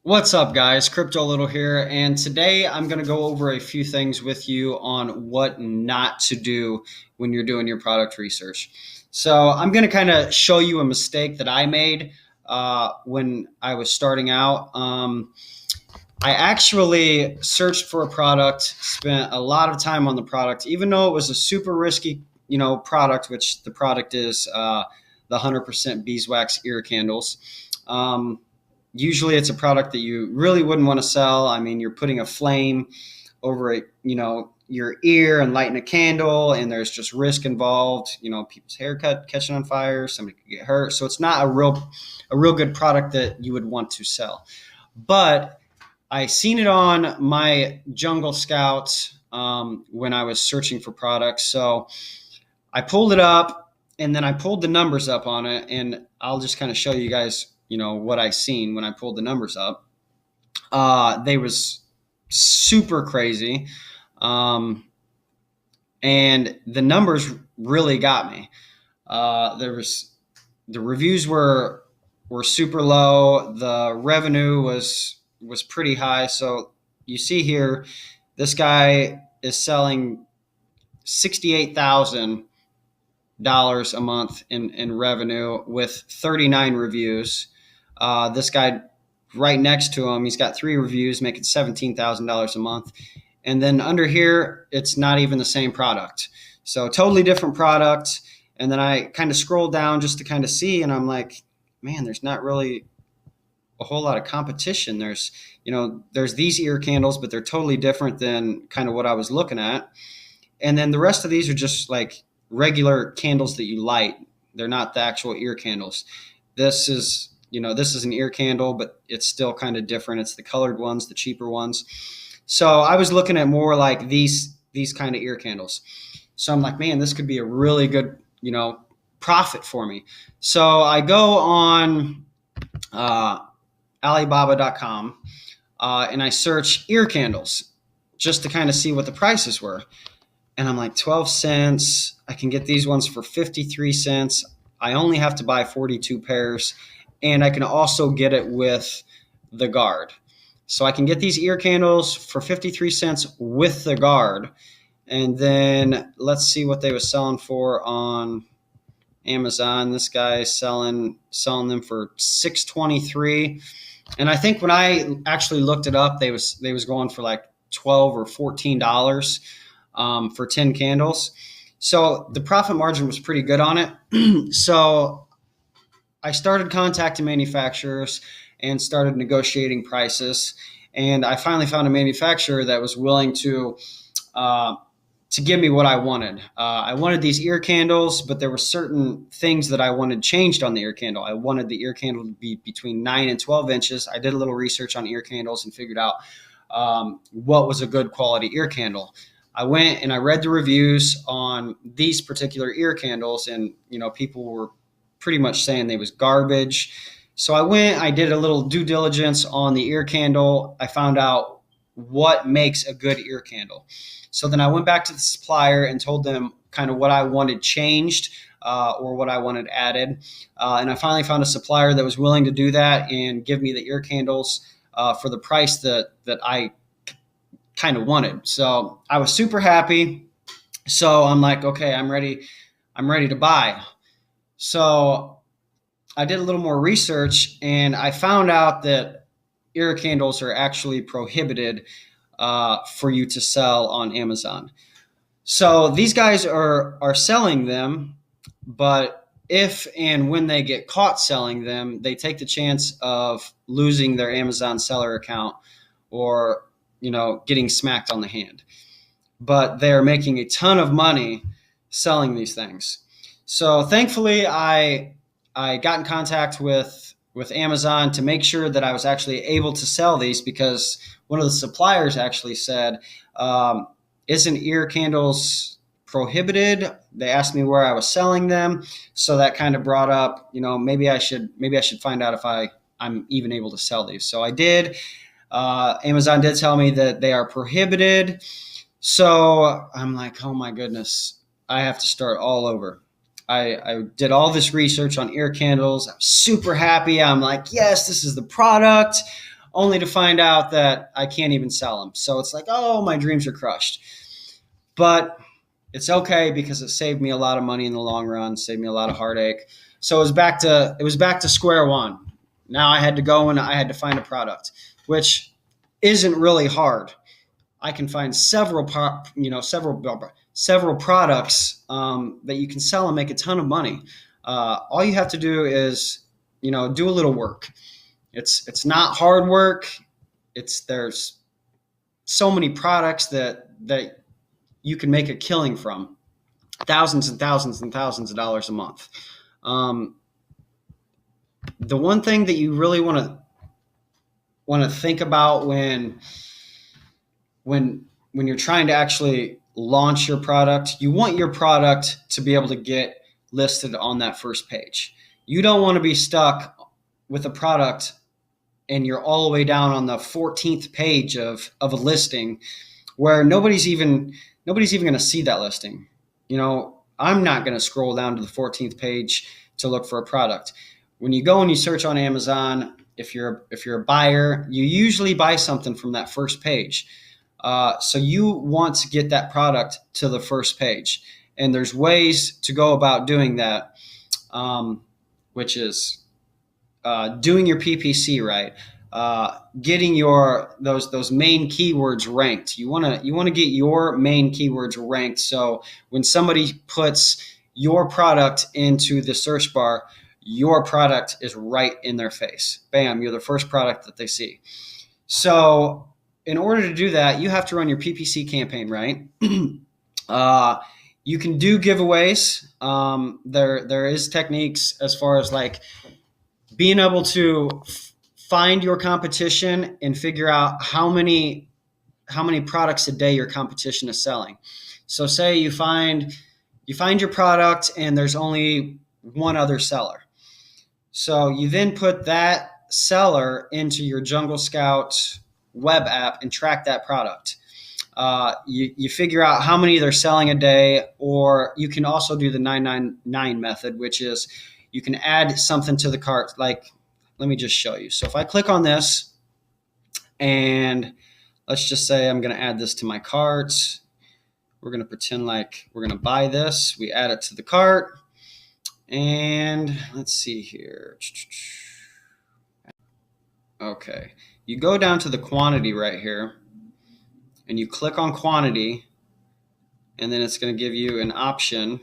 What's up, guys? Crypto Little here, and today I'm going to go over a few things with you on what not to do when you're doing your product research. So, I'm going to kind of show you a mistake that I made when I was starting out. I actually searched for a product, spent a lot of time on the product, even though it was a super risky, product, which the product is the 100% beeswax ear candles. Um, Usually it's a product that you really wouldn't want to sell. I mean, you're putting a flame over your ear and lighting a candle, and there's just risk involved. People's haircut catching on fire, somebody could get hurt. So it's not a real good product that you would want to sell. But I seen it on my Jungle Scouts when I was searching for products. So I pulled it up, and then I pulled the numbers up on it, and I'll just kind of show you guys, what I seen when I pulled the numbers up. They was super crazy, um, and the numbers really got me. The reviews were super low. The revenue was pretty high. So you see here, this guy is selling $68,000 a month in revenue with 39 reviews. This guy right next to him, he's got 3 reviews, making $17,000 a month. And then under here, it's not even the same product. So totally different product. And then I kind of scroll down just to kind of see, and I'm like, man, there's not really a whole lot of competition. There's these ear candles, but they're totally different than kind of what I was looking at. And then the rest of these are just like regular candles that you light. They're not the actual ear candles. This is an ear candle, but it's still kind of different. It's the colored ones, the cheaper ones. So I was looking at more like these kind of ear candles. So I'm like, man, this could be a really good, profit for me. So I go on Alibaba.com and I search ear candles just to kind of see what the prices were. And I'm like, 12 cents. I can get these ones for 53 cents. I only have to buy 42 pairs. And I can also get it with the guard. So I can get these ear candles for 53 cents with the guard. And then let's see what they were selling for on Amazon. This guy is selling them for $6.23. And I think when I actually looked it up, they was going for like $12 or $14 for 10 candles. So the profit margin was pretty good on it. So I started contacting manufacturers and started negotiating prices. And I finally found a manufacturer that was willing to give me what I wanted. I wanted these ear candles, but there were certain things that I wanted changed on the ear candle. I wanted the ear candle to be between 9 and 12 inches. I did a little research on ear candles and figured out what was a good quality ear candle. I went and I read the reviews on these particular ear candles, and people were pretty much saying they was garbage. So I did a little due diligence on the ear candle. I found out what makes a good ear candle. So then I went back to the supplier and told them kind of what I wanted changed or what I wanted added. And I finally found a supplier that was willing to do that and give me the ear candles for the price that I kind of wanted. So I was super happy. So I'm like, okay, I'm ready to buy. So I did a little more research, and I found out that ear candles are actually prohibited for you to sell on Amazon. So these guys are selling them, but if and when they get caught selling them, they take the chance of losing their Amazon seller account or getting smacked on the hand. But they're making a ton of money selling these things. So thankfully, I got in contact with Amazon to make sure that I was actually able to sell these, because one of the suppliers actually said, isn't ear candles prohibited? They asked me where I was selling them. So that kind of brought up, maybe I should find out if I'm even able to sell these. So I did. Amazon did tell me that they are prohibited. So I'm like, oh my goodness, I have to start all over. I did all this research on ear candles. I'm super happy. I'm like, yes, this is the product. only to find out that I can't even sell them. So it's like, oh, my dreams are crushed. But it's okay because it saved me a lot of money in the long run, saved me a lot of heartache. So it was back to square one. Now I had to go and I had to find a product, which isn't really hard. I can find several products that you can sell and make a ton of money. All you have to do is do a little work. It's not hard work. There's so many products that you can make a killing from, thousands and thousands and thousands of dollars a month. The one thing that you really want to think about when you're trying to actually launch your product, you want your product to be able to get listed on that first page. You don't want to be stuck with a product and you're all the way down on the 14th page of a listing where nobody's even going to see that listing. I'm not going to scroll down to the 14th page to look for a product. When you go and you search on Amazon, if you're a buyer, you usually buy something from that first page. So you want to get that product to the first page. And there's ways to go about doing that, which is doing your PPC right, getting those main keywords ranked. You want to get your main keywords ranked. So when somebody puts your product into the search bar, your product is right in their face. Bam, you're the first product that they see. So in order to do that, you have to run your PPC campaign right. You can do giveaways. There is techniques as far as like being able to find your competition and figure out how many products a day your competition is selling. So say you find your product and there's only one other seller. So you then put that seller into your Jungle Scout web app and track that product. You figure out how many they're selling a day, or you can also do the 999 method, which is you can add something to the cart. Like, let me just show you. So if I click on this and let's just say I'm going to add this to my cart. We're going to pretend like we're going to buy this. We add it to the cart. And let's see here. Okay. You go down to the quantity right here and you click on quantity, and then it's going to give you an option.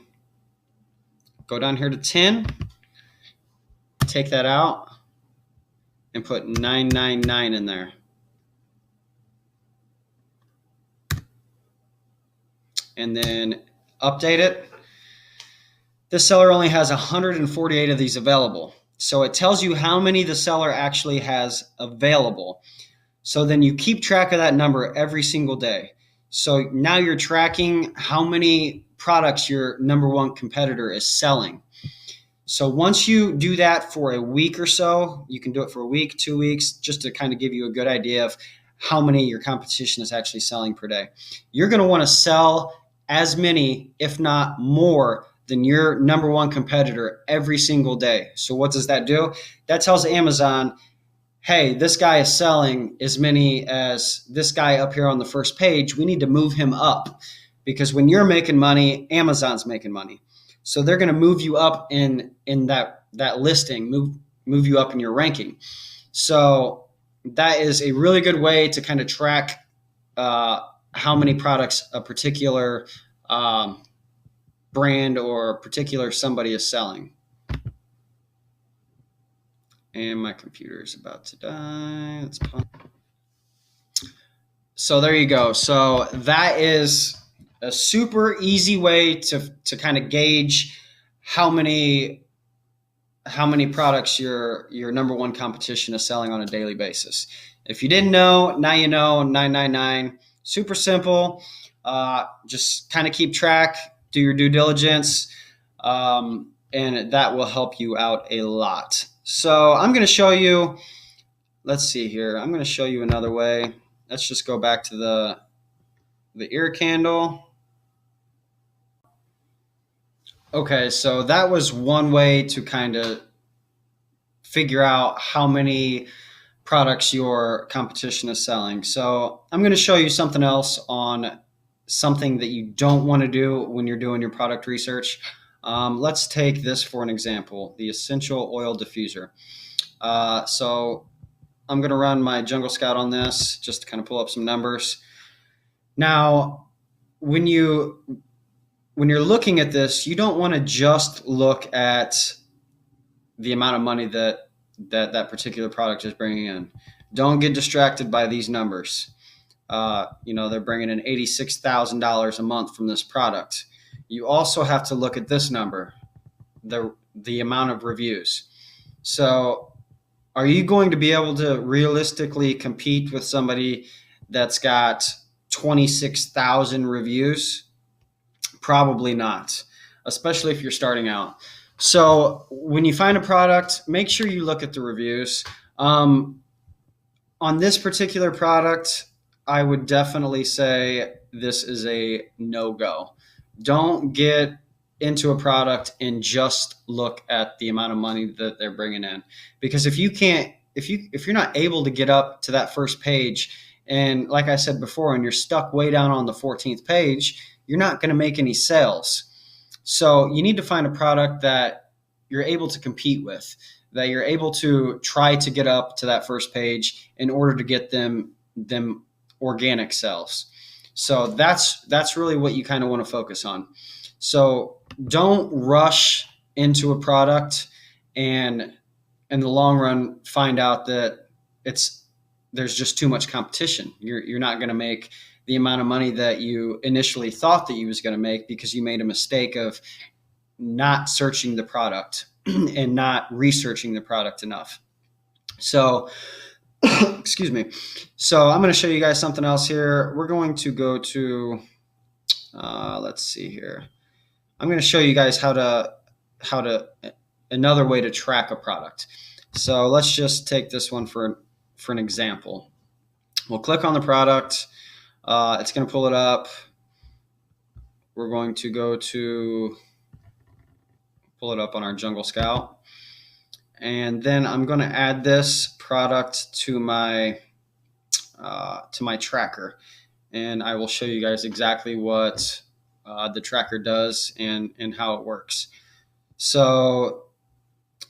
Go down here to 10, take that out, and put 999 in there. And then update it. This seller only has 148 of these available. So it tells you how many the seller actually has available. So then you keep track of that number every single day. So now you're tracking how many products your number one competitor is selling. So once you do that for a week or so, you can do it for a week, 2 weeks, just to kind of give you a good idea of how many your competition is actually selling per day. You're going to want to sell as many, if not more, than your number one competitor every single day. So what does that do? That tells Amazon, hey, this guy is selling as many as this guy up here on the first page. We need to move him up, because when you're making money, Amazon's making money. So they're going to move you up in that listing, move you up in your ranking. So that is a really good way to kind of track how many products a particular brand or particular somebody is selling. And my computer is about to die. Let's pause. So there you go. So that is a super easy way to kind of gauge how many products your number one competition is selling on a daily basis. If you didn't know, now you know. 999, super simple. Just kind of keep track, do your due diligence, and that will help you out a lot. So I'm going to show you, let's see here. I'm going to show you another way. Let's just go back to the ear candle. Okay, so that was one way to kind of figure out how many products your competition is selling. So I'm going to show you something else on something that you don't want to do when you're doing your product research. Let's take this for an example, the essential oil diffuser. So I'm going to run my Jungle Scout on this just to kind of pull up some numbers. Now, when you're looking at this, you don't want to just look at the amount of money that particular product is bringing in. Don't get distracted by these numbers. They're bringing in $86,000 a month from this product. You also have to look at this number, the amount of reviews. So are you going to be able to realistically compete with somebody that's got 26,000 reviews? Probably not, especially if you're starting out. So when you find a product, make sure you look at the reviews. On this particular product, I would definitely say this is a no-go. Don't get into a product and just look at the amount of money that they're bringing in, because if you're not able to get up to that first page, and like I said before, and you're stuck way down on the 14th page, you're not going to make any sales. So you need to find a product that you're able to compete with, that you're able to try to get up to that first page in order to get them organic sales. So that's really what you kind of want to focus on. So don't rush into a product and in the long run find out that there's just too much competition. You're not going to make the amount of money that you initially thought that you was going to make because you made a mistake of not searching the product and not researching the product enough. So, excuse me. So I'm going to show you guys something else here. We're going to go to, let's see here. I'm going to show you guys how to another way to track a product. So let's just take this one for an example. We'll click on the product. It's going to pull it up. We're going to go to pull it up on our Jungle Scout. And then I'm going to add this product to my tracker. And I will show you guys exactly what the tracker does and how it works. So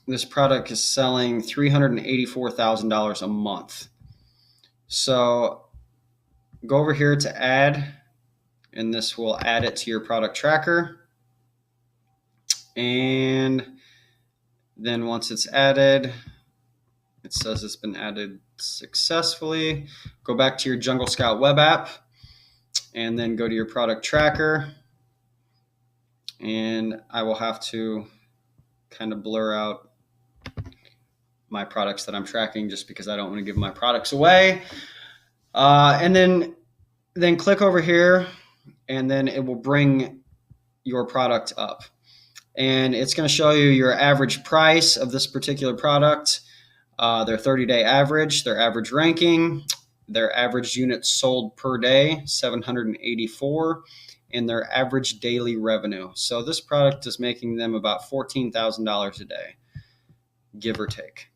this product is selling $384,000 a month. So go over here to add, and this will add it to your product tracker. And then once it's added, it says it's been added successfully. Go back to your Jungle Scout web app and then go to your product tracker. And I will have to kind of blur out my products that I'm tracking just because I don't want to give my products away. And then click over here, and then it will bring your product up. And it's going to show you your average price of this particular product, their 30-day average, their average ranking, their average units sold per day, 784, and their average daily revenue. So this product is making them about $14,000 a day, give or take.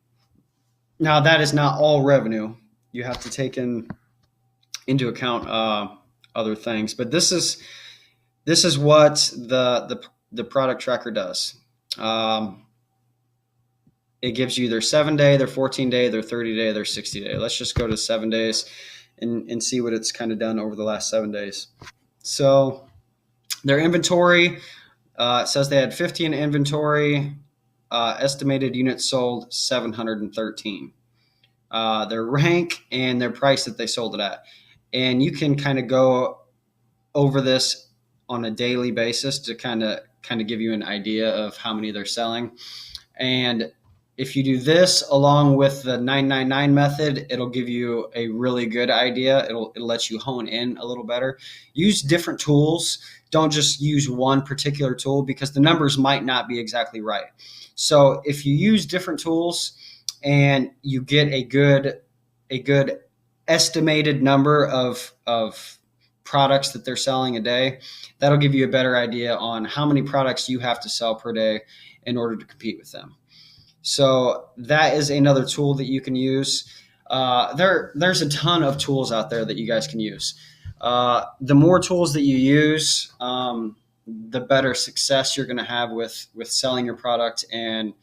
Now, that is not all revenue. You have to take into account other things, but this is what the product tracker does. It gives you their 7-day, their 14-day, their 30-day, their 60-day. Let's just go to 7 days and see what it's kind of done over the last 7 days. So their inventory, it says they had 50 in inventory, estimated units sold 713. Their rank and their price that they sold it at. And you can kind of go over this on a daily basis to kind of give you an idea of how many they're selling. And if you do this along with the 999 method, it'll give you a really good idea. It'll let you hone in a little better. Use different tools. Don't just use one particular tool because the numbers might not be exactly right. So if you use different tools and you get a good estimated number of products that they're selling a day, that'll give you a better idea on how many products you have to sell per day in order to compete with them. So that is another tool that you can use. There's a ton of tools out there that you guys can use. The more tools that you use, the better success you're going to have with selling your product and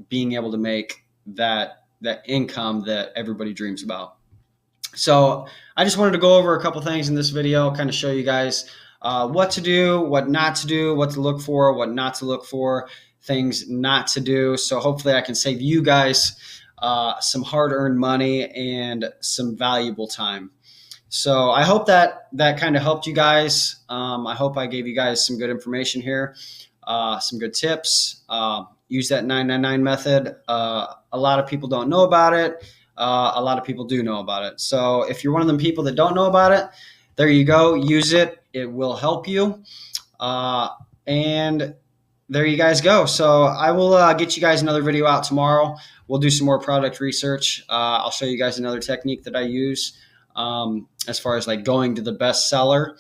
being able to make that income that everybody dreams about. So I just wanted to go over a couple things in this video, kind of show you guys what to do, what not to do, what to look for, what not to look for, things not to do. So hopefully I can save you guys some hard-earned money and some valuable time. So I hope that kind of helped you guys. I hope I gave you guys some good information here, some good tips. Use that 999 method. A lot of people don't know about it. A lot of people do know about it. So if you're one of them people that don't know about it, there you go. Use it. It will help you. And there you guys go. So I will get you guys another video out tomorrow. We'll do some more product research. I'll show you guys another technique that I use as far as like going to the best seller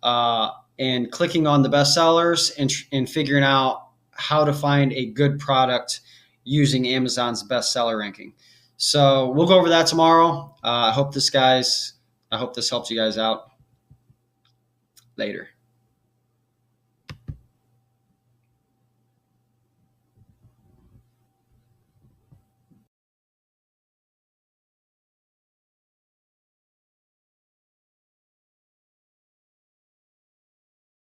and clicking on the best sellers and figuring out how to find a good product using Amazon's best seller ranking. So we'll go over that tomorrow. I hope this helps you guys out. Later.